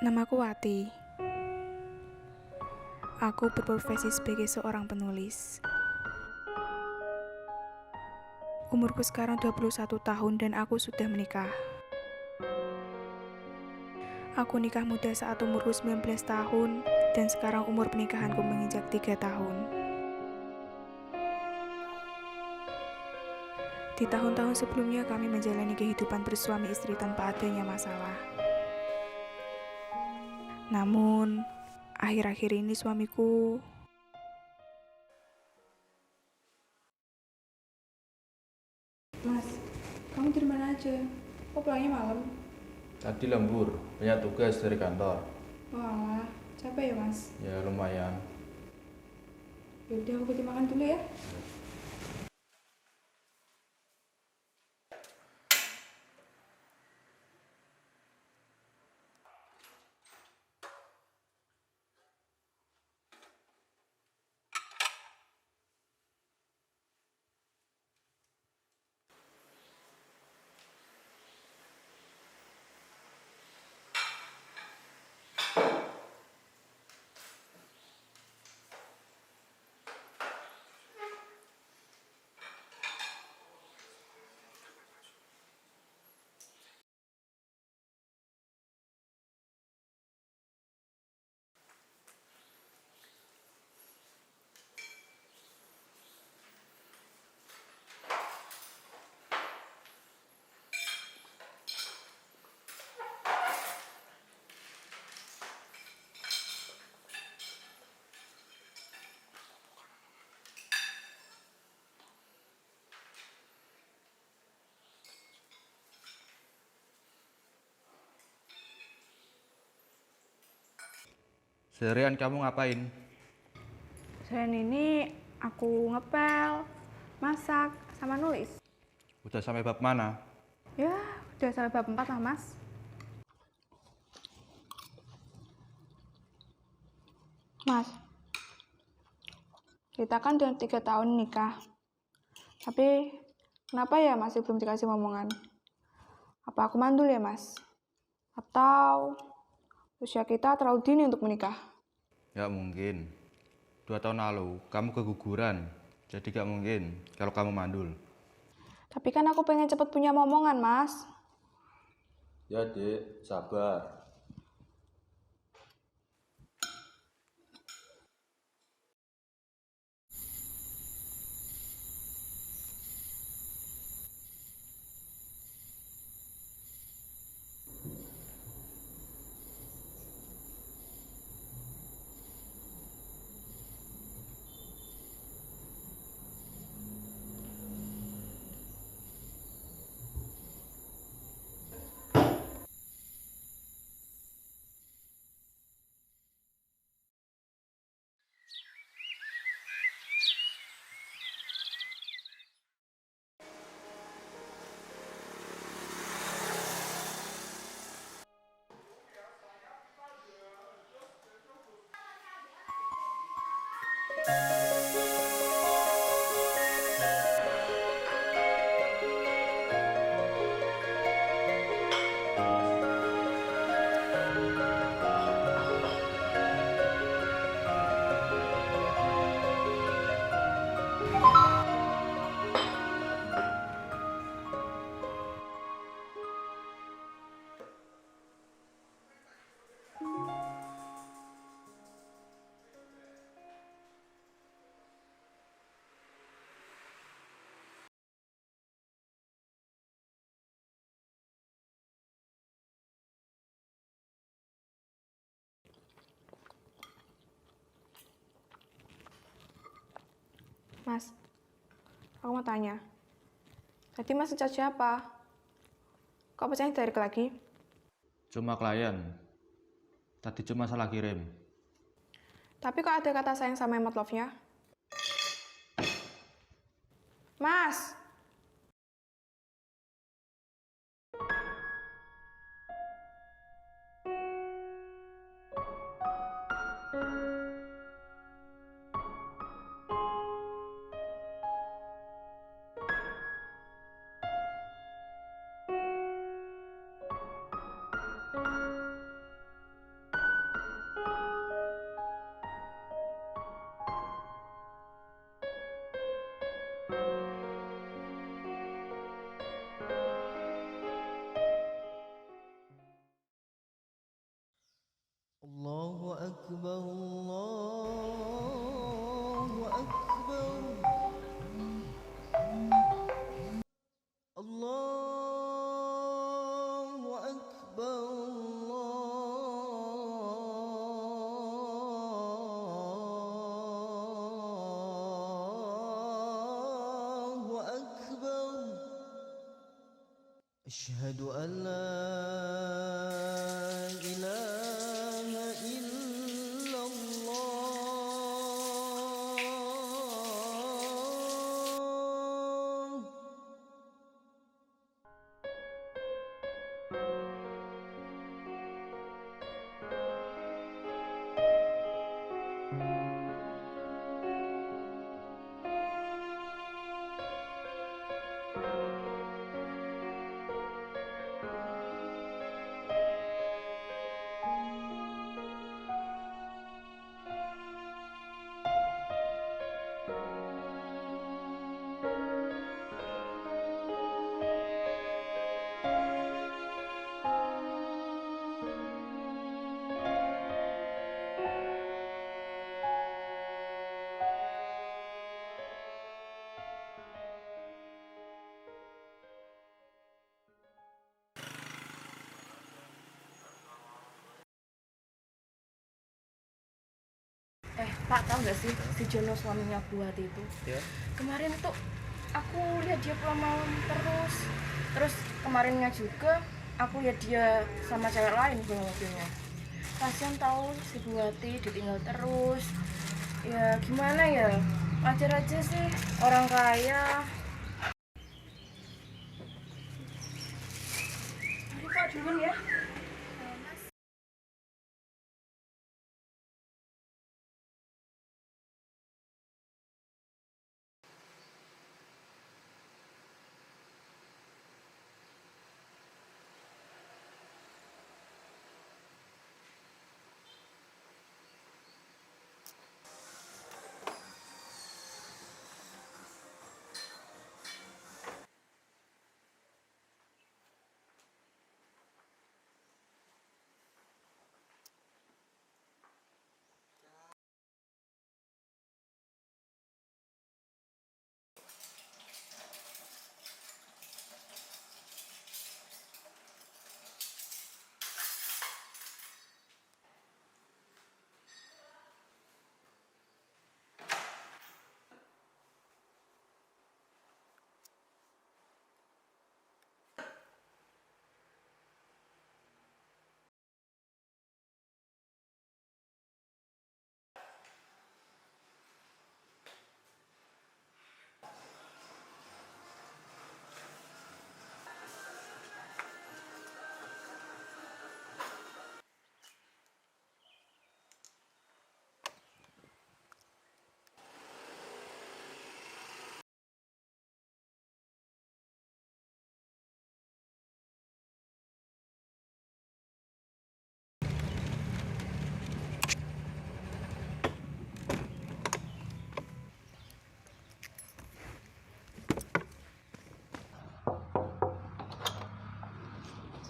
Namaku Wati. Aku berprofesi sebagai seorang penulis. Umurku sekarang 21 tahun dan aku sudah menikah. Aku nikah muda saat umurku 19 tahun dan sekarang umur pernikahanku menginjak 3 tahun. Di tahun-tahun sebelumnya kami menjalani kehidupan bersuami istri tanpa adanya masalah. Namun, akhir-akhir ini suamiku Mas, kamu di mana aja? Kok pulangnya malam? Tadi lembur, banyak tugas dari kantor. Wah, capek ya mas? Ya lumayan. Yaudah aku pergi makan dulu ya. Seharian kamu ngapain? Selain ini aku ngepel, masak, sama nulis. Udah sampai bab mana? Ya, udah sampai bab 4 lah mas. Mas, kita kan udah 3 tahun nikah. Tapi kenapa ya masih belum dikasih momongan? Apa aku mandul ya mas? Atau usia kita terlalu dini untuk menikah? Ya mungkin. 2 tahun lalu kamu keguguran, jadi gak mungkin kalau kamu mandul. Tapi kan aku pengen cepet punya momongan mas. Ya dek, sabar. Mas, aku mau tanya. Tadi mas ngechat siapa? Kok pesannya direct lagi? Cuma klien. Tadi cuma salah kirim. Tapi kok ada kata sayang sama emot love-nya? Mas! أكبر الله أكبر الله أكبر الله أكبر أشهد أن لا إله إلا الله. Pak, tahu nggak sih si Jono suaminya Bu Hati itu? Ya. Kemarin tuh aku lihat dia pulang malam terus. Terus kemarinnya juga aku lihat dia sama cewek lain di mobilnya. Kasian tahu si Bu Hati ditinggal terus. Ya gimana ya? Wajar aja sih orang kaya. Mari Pak duluan ya.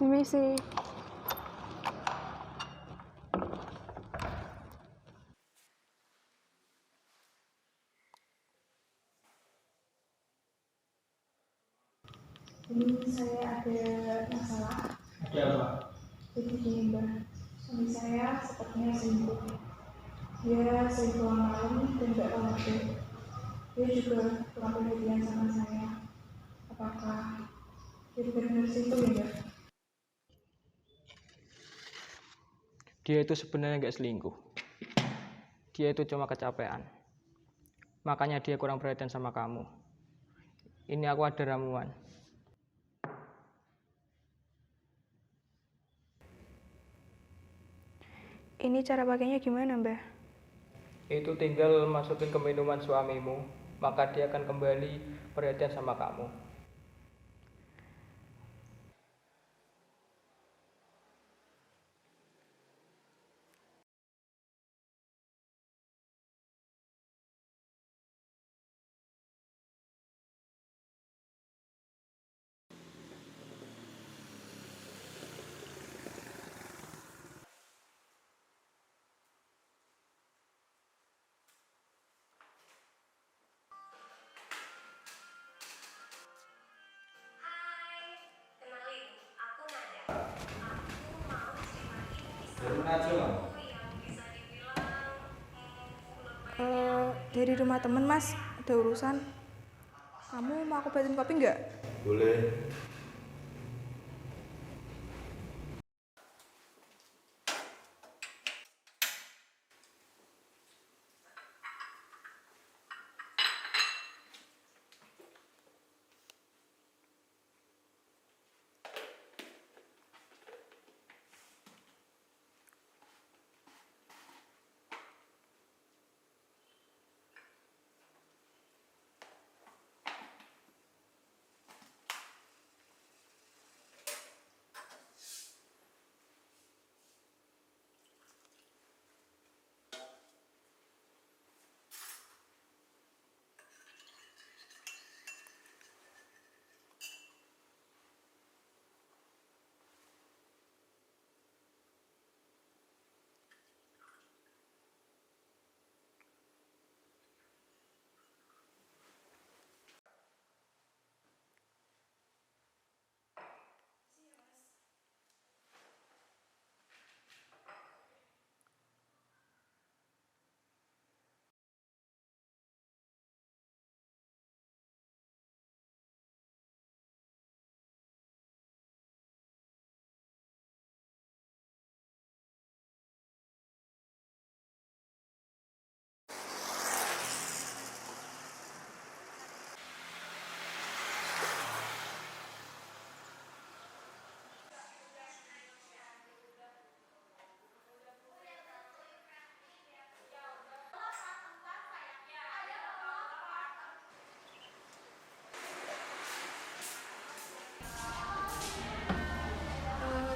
Misi. Ini saya ada masalah. Ada apa? Jadi gini Mbak, suami saya sepertinya selingkuh. Dia selingkuh malam dan gak tahu waktu. Dia juga kurang perhatian sama saya. Apakah dia benar-benar selingkuh ya Mbak? Dia itu sebenarnya nggak selingkuh. Dia itu cuma kecapean. Makanya dia kurang perhatian sama kamu. Ini aku ada ramuan. Ini cara pakainya gimana, Mbah? Itu tinggal masukin ke minuman suamimu, maka dia akan kembali perhatian sama kamu. Dari rumah temen mas, ada urusan. Kamu mau aku buatin kopi nggak? Boleh.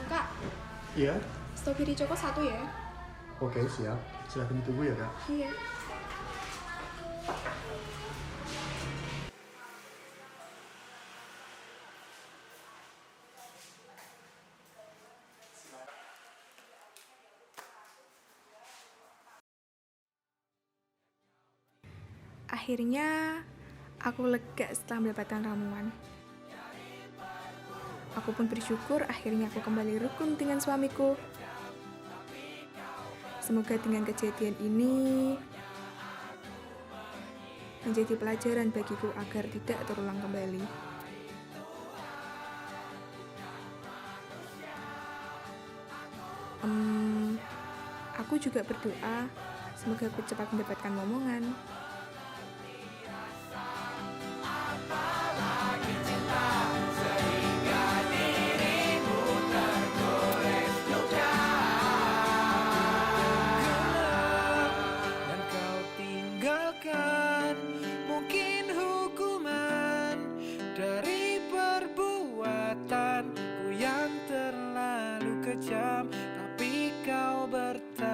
Kak, Iya, strawberry choco 1 ya? oke siap. Silahkan ditunggu ya kak. Iya. Akhirnya, aku lega setelah mendapatkan ramuan. Aku pun bersyukur akhirnya aku kembali rukun dengan suamiku. Semoga dengan kejadian ini menjadi pelajaran bagiku agar tidak terulang kembali. Aku juga berdoa semoga aku cepat mendapatkan momongan. Dan kau tinggalkan mungkin hukuman dari perbuatanku yang terlalu kejam, tapi kau bertahan.